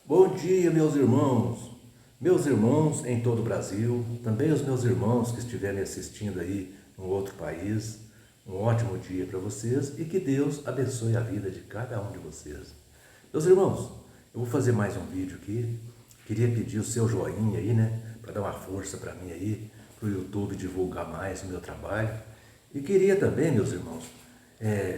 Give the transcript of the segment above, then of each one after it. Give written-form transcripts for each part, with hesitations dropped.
Bom dia, meus irmãos em todo o Brasil, também os meus irmãos que estiverem assistindo aí em outro país. Um ótimo dia para vocês e que Deus abençoe a vida de cada um de vocês. Meus irmãos, eu vou fazer mais um vídeo aqui. Queria pedir o seu joinha aí, né, para dar uma força para mim aí, para o YouTube divulgar mais o meu trabalho. E queria também, meus irmãos,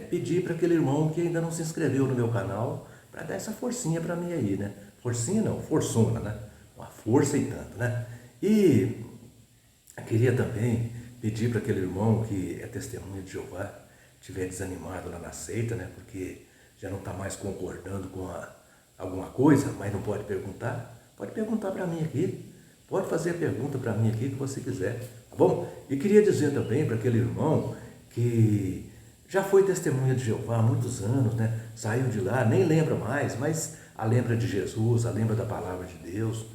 pedir para aquele irmão que ainda não se inscreveu no meu canal, para dar essa forcinha para mim aí, né? Forcinha não, forçona, né? Uma força e tanto, né? E queria também pedir para aquele irmão que é testemunha de Jeová, estiver desanimado lá na seita, né? Porque já não está mais concordando com alguma coisa, mas não pode perguntar para mim aqui. Pode fazer a pergunta para mim aqui que você quiser, tá bom? E queria dizer também para aquele irmão que já foi testemunha de Jeová há muitos anos, né? Saiu de lá, nem lembra mais, mas a lembra de Jesus, a lembra da palavra de Deus.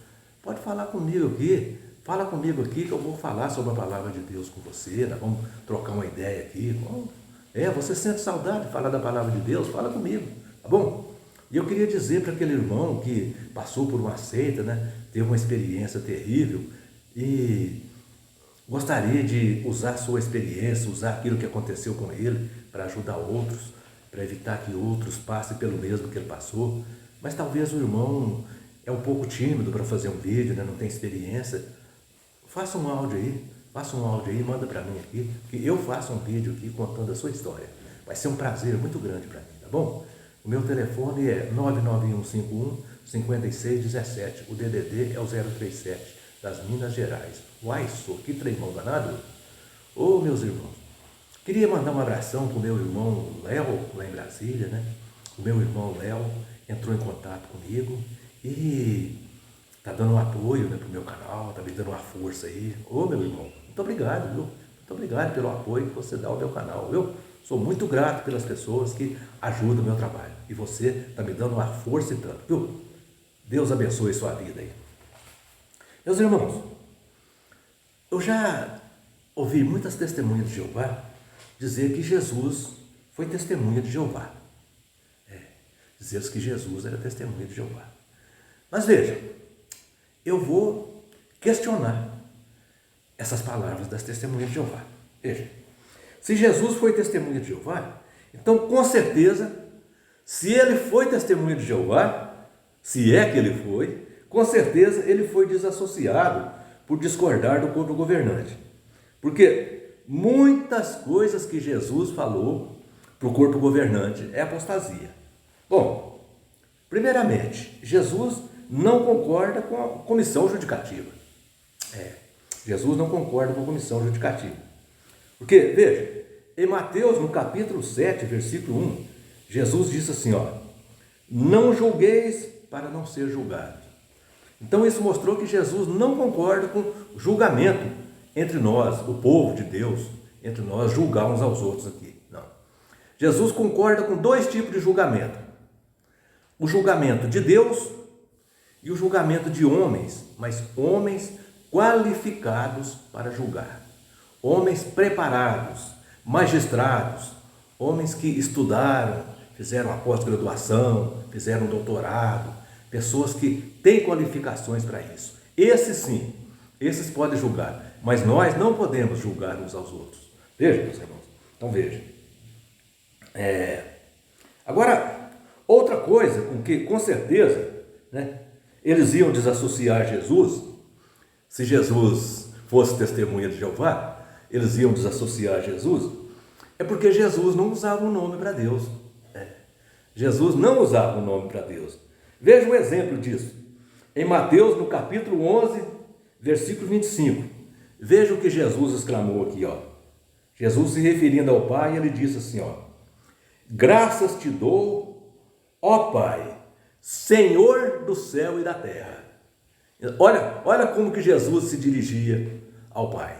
Pode falar comigo aqui, fala comigo aqui que eu vou falar sobre a palavra de Deus com você, nós vamos trocar uma ideia aqui. Você sente saudade de falar da palavra de Deus? Fala comigo, tá bom? E eu queria dizer para aquele irmão que passou por uma seita, né? Teve uma experiência terrível e gostaria de usar a sua experiência, usar aquilo que aconteceu com ele para ajudar outros, para evitar que outros passem pelo mesmo que ele passou. Mas talvez o irmão é um pouco tímido para fazer um vídeo, né? Não tem experiência. Faça um áudio aí, manda para mim aqui, que eu faço um vídeo aqui contando a sua história. Vai ser um prazer muito grande para mim, tá bom? O meu telefone é 99151-5617, o DDD é o 037, das Minas Gerais. Uai, que tremão danado! Ô, meus irmãos, queria mandar um abração pro meu irmão Léo, lá em Brasília, né? O meu irmão Léo entrou em contato comigo e tá dando um apoio, né, pro meu canal, tá me dando uma força aí. Ô, meu irmão, muito obrigado, viu? Muito obrigado pelo apoio que você dá ao meu canal, viu? Sou muito grato pelas pessoas que ajudam o meu trabalho. E você tá me dando uma força e tanto, viu? Deus abençoe sua vida aí. Meus irmãos, eu já ouvi muitas testemunhas de Jeová dizer que Jesus foi testemunha de Jeová. Dizer que Jesus era testemunha de Jeová. Mas veja, eu vou questionar essas palavras das testemunhas de Jeová. Veja, se Jesus foi testemunha de Jeová, então com certeza, se ele foi testemunha de Jeová, se é que ele foi, com certeza ele foi desassociado por discordar do corpo governante. Porque muitas coisas que Jesus falou para o corpo governante é apostasia. Bom, primeiramente, Jesus não concorda com a comissão judicativa. Jesus não concorda com a comissão judicativa. Porque, veja, em Mateus, no capítulo 7, versículo 1, Jesus disse assim, não julgueis para não ser julgados. Então isso mostrou que Jesus não concorda com o julgamento entre nós, o povo de Deus, entre nós julgar uns aos outros aqui. Não. Jesus concorda com dois tipos de julgamento. O julgamento de Deus e o julgamento de homens, mas homens qualificados para julgar. Homens preparados, magistrados, homens que estudaram, fizeram a pós-graduação, fizeram um doutorado, pessoas que têm qualificações para isso. Esses sim, esses podem julgar, mas nós não podemos julgar uns aos outros. Veja, meus irmãos, então veja. Agora, outra coisa com que, com certeza, né, eles iam desassociar Jesus, se Jesus fosse testemunha de Jeová, eles iam desassociar Jesus, é porque Jesus não usava um nome para Deus. Jesus não usava um nome para Deus. Veja um exemplo disso. Em Mateus, no capítulo 11, versículo 25. Veja o que Jesus exclamou aqui, Jesus se referindo ao Pai, ele disse assim, graças te dou, ó Pai, Senhor do céu e da terra. Olha como que Jesus se dirigia ao Pai.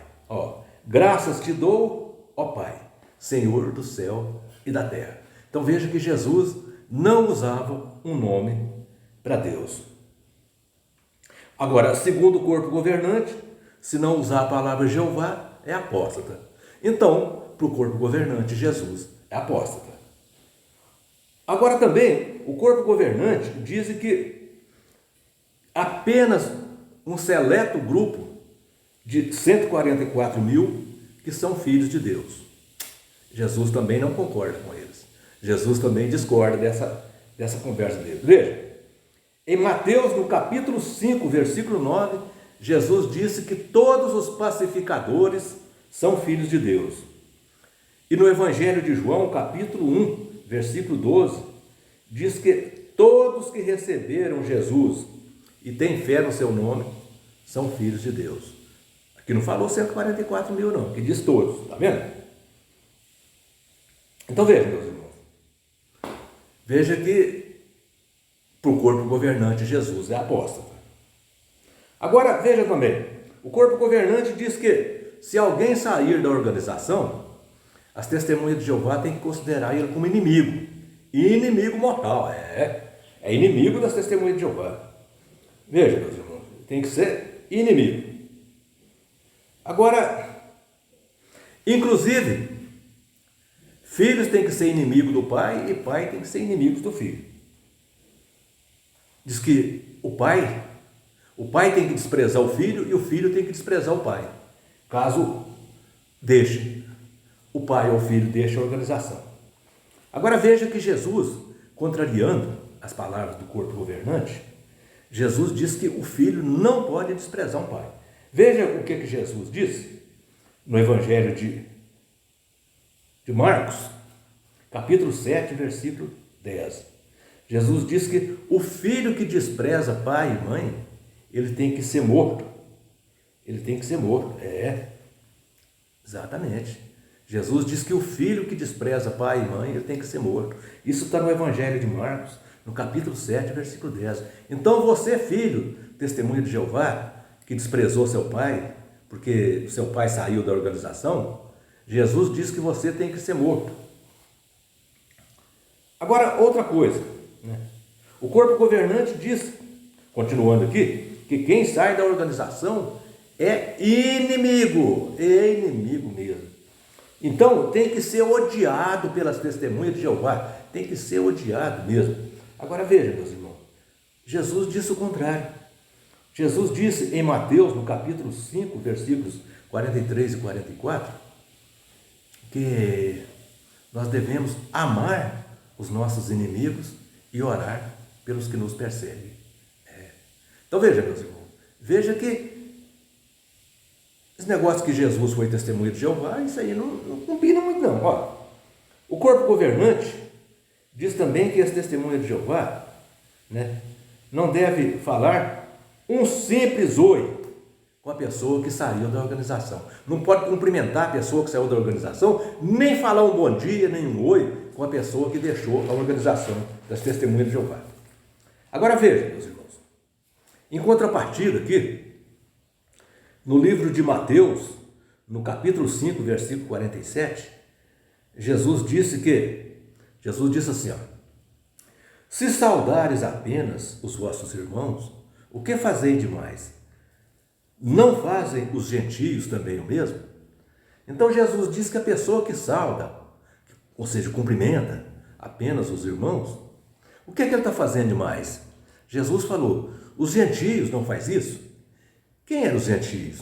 Graças te dou, ó Pai, Senhor do céu e da terra. Então veja que Jesus não usava um nome para Deus. Agora, segundo o corpo governante, se não usar a palavra Jeová, é apóstata. Então, para o corpo governante, Jesus é apóstata. Agora também, o corpo governante diz que apenas um seleto grupo de 144 mil que são filhos de Deus. Jesus também não concorda com eles. Jesus também discorda dessa conversa deles. Veja, em Mateus, no capítulo 5, versículo 9, Jesus disse que todos os pacificadores são filhos de Deus. E no Evangelho de João, capítulo 1, versículo 12, diz que todos que receberam Jesus e têm fé no seu nome são filhos de Deus. Aqui não falou 144 mil não, aqui diz todos, está vendo? Então veja, meus irmãos, veja que para o corpo governante Jesus é apóstata. Agora veja também, o corpo governante diz que se alguém sair da organização, as testemunhas de Jeová têm que considerar ele como inimigo, e inimigo mortal, é inimigo das testemunhas de Jeová. Veja, meus irmãos, tem que ser inimigo. Agora, inclusive, filhos têm que ser inimigo do pai e pai tem que ser inimigo do filho. Diz que o pai tem que desprezar o filho e o filho tem que desprezar o pai, caso deixe o pai ou o filho deixe a organização. Agora veja que Jesus, contrariando as palavras do corpo governante, Jesus diz que o filho não pode desprezar um pai. Veja o que Jesus disse no Evangelho de Marcos, capítulo 7, versículo 10. Jesus diz que o filho que despreza pai e mãe, ele tem que ser morto. Ele tem que ser morto. Exatamente. Jesus diz que o filho que despreza pai e mãe, ele tem que ser morto. Isso está no Evangelho de Marcos, no capítulo 7, versículo 10. Então você, filho, testemunha de Jeová, que desprezou seu pai, porque seu pai saiu da organização, Jesus diz que você tem que ser morto. Agora, outra coisa, né? O corpo governante diz, continuando aqui, que quem sai da organização é inimigo mesmo. Então, tem que ser odiado pelas testemunhas de Jeová, tem que ser odiado mesmo. Agora veja, meus irmãos, Jesus disse o contrário. Jesus disse em Mateus, no capítulo 5, versículos 43 e 44, que nós devemos amar os nossos inimigos e orar pelos que nos perseguem. Então veja, meus irmãos, veja que esse negócio que Jesus foi testemunha de Jeová, isso aí não combina muito não. Ó, o corpo governante diz também que as testemunhas de Jeová, né, não deve falar um simples oi com a pessoa que saiu da organização. Não pode cumprimentar a pessoa que saiu da organização, nem falar um bom dia, nem um oi com a pessoa que deixou a organização das testemunhas de Jeová. Agora veja, meus irmãos, em contrapartida aqui, no livro de Mateus, no capítulo 5, versículo 47, Jesus disse assim, ó: se saudares apenas os vossos irmãos, o que fazei demais? Não fazem os gentios também o mesmo? Então Jesus diz que a pessoa que sauda, ou seja, cumprimenta apenas os irmãos, o que é que ele está fazendo demais? Jesus falou, os gentios não faz isso? Quem eram os gentios?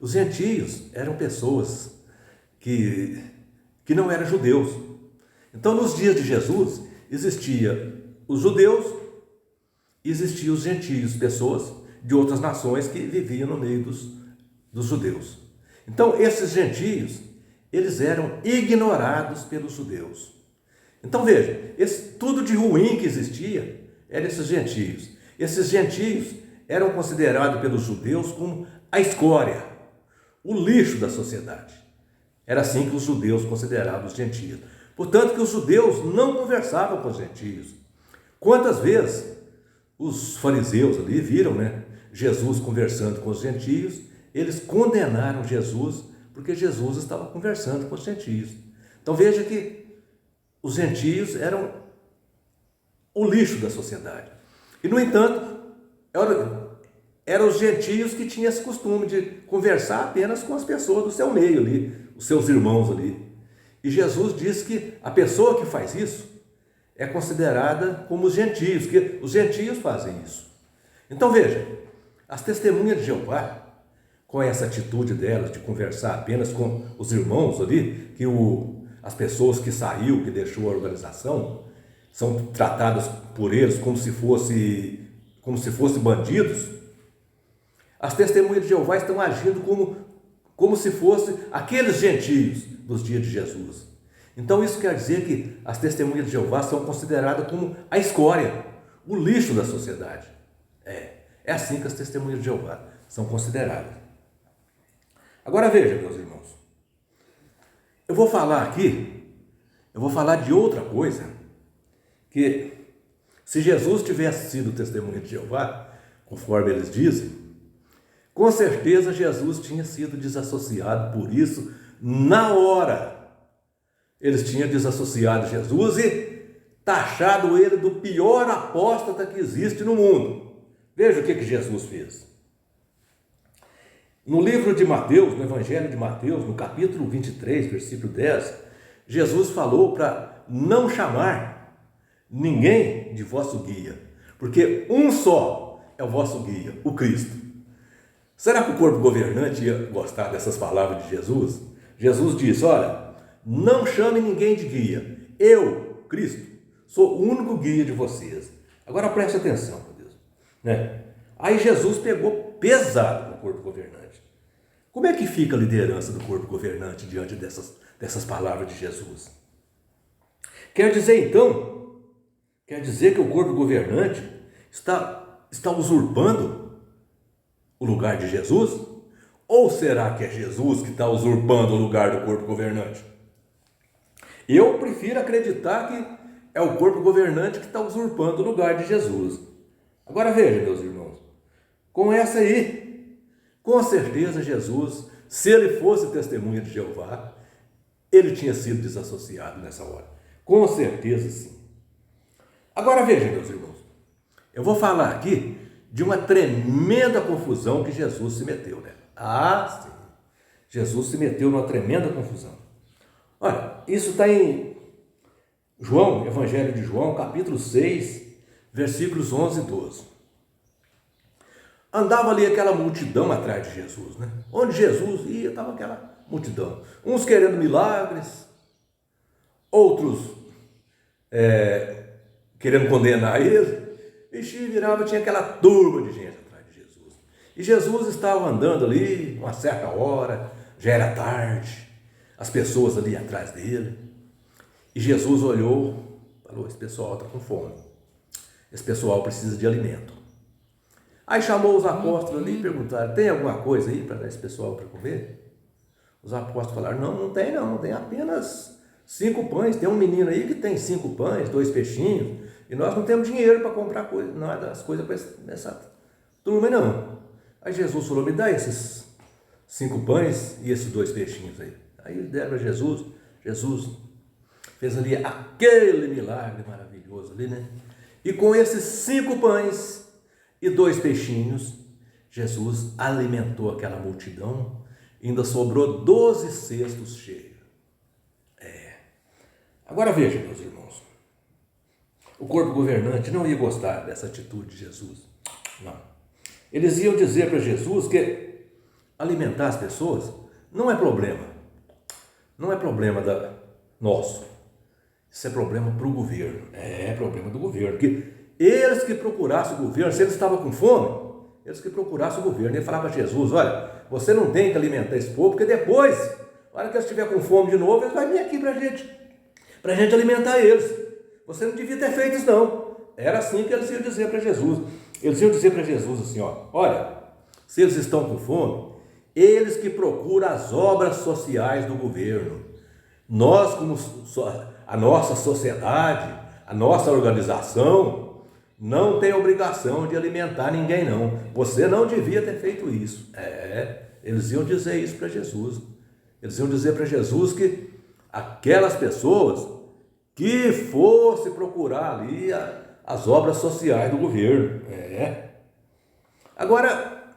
Os gentios eram pessoas que não eram judeus. Então, nos dias de Jesus, existia os judeus e existiam os gentios, pessoas de outras nações que viviam no meio dos judeus. Então, esses gentios, eles eram ignorados pelos judeus. Então, veja, tudo de ruim que existia eram esses gentios. Esses gentios eram considerados pelos judeus como a escória, o lixo da sociedade. Era assim que os judeus consideravam os gentios. Portanto, que os judeus não conversavam com os gentios. Quantas vezes os fariseus ali viram, né, Jesus conversando com os gentios, eles condenaram Jesus porque Jesus estava conversando com os gentios. Então veja que os gentios eram o lixo da sociedade. E, no entanto, eram os gentios que tinham esse costume de conversar apenas com as pessoas do seu meio ali, os seus irmãos ali. E Jesus diz que a pessoa que faz isso é considerada como os gentios, que os gentios fazem isso. Então veja, as testemunhas de Jeová, com essa atitude delas de conversar apenas com os irmãos ali, que as pessoas que saiu, que deixou a organização, são tratadas por eles como se fosse bandidos. As testemunhas de Jeová estão agindo como se fossem aqueles gentios dos dias de Jesus. Então isso quer dizer que as testemunhas de Jeová são consideradas como a escória, o lixo da sociedade. É assim que as testemunhas de Jeová são consideradas. Agora veja, meus irmãos, eu vou falar de outra coisa, que se Jesus tivesse sido testemunha de Jeová, conforme eles dizem, com certeza Jesus tinha sido desassociado por isso na hora. Eles tinham desassociado Jesus e taxado ele do pior apóstata que existe no mundo. Veja o que Jesus fez. No livro de Mateus, no Evangelho de Mateus, no capítulo 23, versículo 10, Jesus falou para não chamar ninguém de vosso guia, porque um só é o vosso guia, o Cristo. Será que o corpo governante ia gostar dessas palavras de Jesus? Jesus disse, olha, não chame ninguém de guia, eu, Cristo, sou o único guia de vocês. Agora preste atenção, meu Deus. Aí Jesus pegou pesado com o corpo governante. Como é que fica a liderança do corpo governante diante dessas palavras de Jesus? Quer dizer que o corpo governante está usurpando o lugar de Jesus? Ou será que é Jesus que está usurpando o lugar do corpo governante? Eu prefiro acreditar que é o corpo governante que está usurpando o lugar de Jesus. Agora veja, meus irmãos, com essa aí, com certeza Jesus, se ele fosse testemunha de Jeová, ele tinha sido desassociado nessa hora. Com certeza sim. Agora veja, meus irmãos, eu vou falar aqui de uma tremenda confusão que Jesus se meteu, né? Ah, sim. Jesus se meteu numa tremenda confusão. Olha, isso está em João, Evangelho de João, capítulo 6, versículos 11 e 12. Andava ali aquela multidão atrás de Jesus, né? Onde Jesus ia, estava aquela multidão. Uns querendo milagres, outros querendo condenar ele. E virava, tinha aquela turma de gente atrás de Jesus. E Jesus estava andando ali, uma certa hora, já era tarde, as pessoas ali atrás dele. E Jesus olhou, falou, esse pessoal está com fome. Esse pessoal precisa de alimento. Aí chamou os apóstolos ali e perguntaram, tem alguma coisa aí para dar esse pessoal para comer? Os apóstolos falaram, não tem apenas 5 pães. Tem um menino aí que tem 5 pães, 2 peixinhos, e nós não temos dinheiro para comprar nada, as coisas para essa turma não. Aí Jesus falou, me dá esses 5 pães e esses 2 peixinhos aí. Aí eles deram a Jesus, Jesus fez ali aquele milagre maravilhoso ali, né? E com esses 5 pães e 2 peixinhos, Jesus alimentou aquela multidão, ainda sobrou 12 cestos cheios. Agora veja, meus irmãos, o corpo governante não ia gostar dessa atitude de Jesus. Não. Eles iam dizer para Jesus que alimentar as pessoas não é problema. Não é problema nosso. Isso é problema para o governo. É problema do governo. Porque eles que procurassem o governo, se eles estavam com fome, eles que procurassem o governo. Ele falava para Jesus, olha, você não tem que alimentar esse povo, porque depois, na hora que eles estiverem com fome de novo, eles vão vir aqui para a gente alimentar eles. Você não devia ter feito isso não. Era assim que eles iam dizer para Jesus. Eles iam dizer para Jesus assim, olha, se eles estão com fome, eles que procuram as obras sociais do governo. Nós, como a nossa sociedade, a nossa organização, não tem obrigação de alimentar ninguém não. Você não devia ter feito isso. Eles iam dizer isso para Jesus. Eles iam dizer para Jesus que aquelas pessoas que fosse procurar ali as obras sociais do governo. Agora,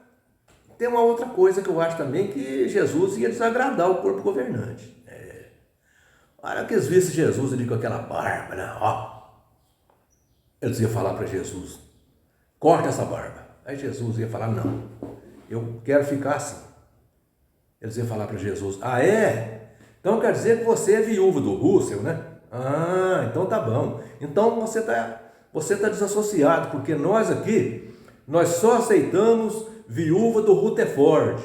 tem uma outra coisa que eu acho também, que Jesus ia desagradar o corpo governante. A hora que eles vissem Jesus ali com aquela barba, né? Eles iam falar para Jesus, corta essa barba. Aí Jesus ia falar, não, eu quero ficar assim. Eles iam falar para Jesus, ah, é? Então quer dizer que você é viúvo do Russell, né? Ah, então tá bom. Então você tá desassociado, porque nós aqui, nós só aceitamos viúva do Rutherford.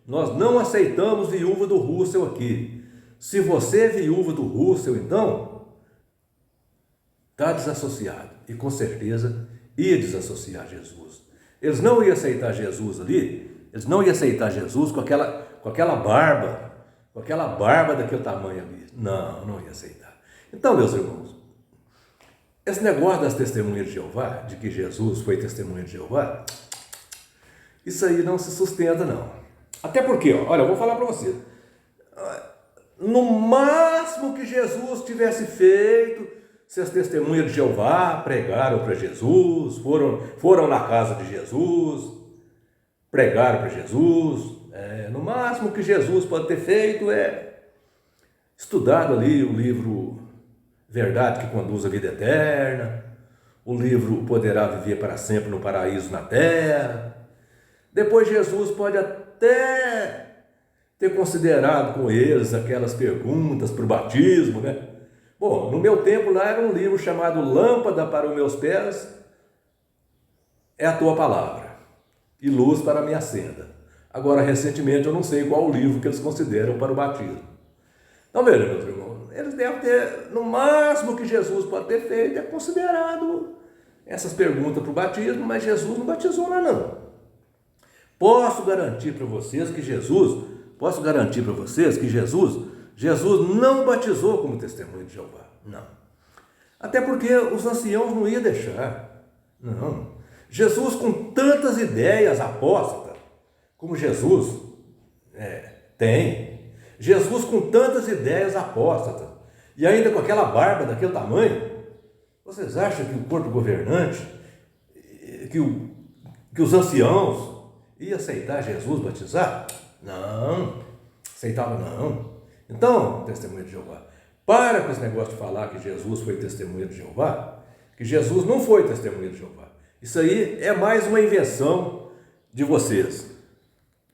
Nós não aceitamos viúva do Russell aqui. Se você é viúva do Russell, então, está desassociado. E com certeza ia desassociar Jesus. Eles não iam aceitar Jesus ali, eles não iam aceitar Jesus com aquela barba daquele tamanho ali. Não, não ia aceitar. Então, meus irmãos, esse negócio das testemunhas de Jeová, de que Jesus foi testemunha de Jeová, isso aí não se sustenta, não. Até porque, olha, eu vou falar para você, no máximo que Jesus tivesse feito, se as testemunhas de Jeová pregaram para Jesus, foram na casa de Jesus, pregaram para Jesus, no máximo que Jesus pode ter feito é estudado ali o livro Verdade que Conduz à Vida Eterna, o livro Poderá Viver para Sempre no Paraíso na Terra. Depois Jesus pode até ter considerado com eles aquelas perguntas para o batismo, né? Bom, no meu tempo lá era um livro chamado Lâmpada para os Meus Pés é a Tua Palavra e Luz para a Minha Senda. Agora, recentemente, eu não sei qual o livro que eles consideram para o batismo. Então, veja, meus irmãos, eles devem ter, no máximo que Jesus pode ter feito, é considerado essas perguntas para o batismo, mas Jesus não batizou lá, não. Posso garantir para vocês que Jesus não batizou como testemunho de Jeová, não. Até porque os anciãos não iam deixar, não. Jesus, com tantas ideias apóstatas, como Jesus tem, Jesus com tantas ideias apóstatas, e ainda com aquela barba daquele tamanho, vocês acham que o corpo governante, que os anciãos iam aceitar Jesus batizar? Não, aceitava não. Então, testemunha de Jeová, para com esse negócio de falar que Jesus foi testemunha de Jeová, que Jesus não foi testemunha de Jeová. Isso aí é mais uma invenção de vocês.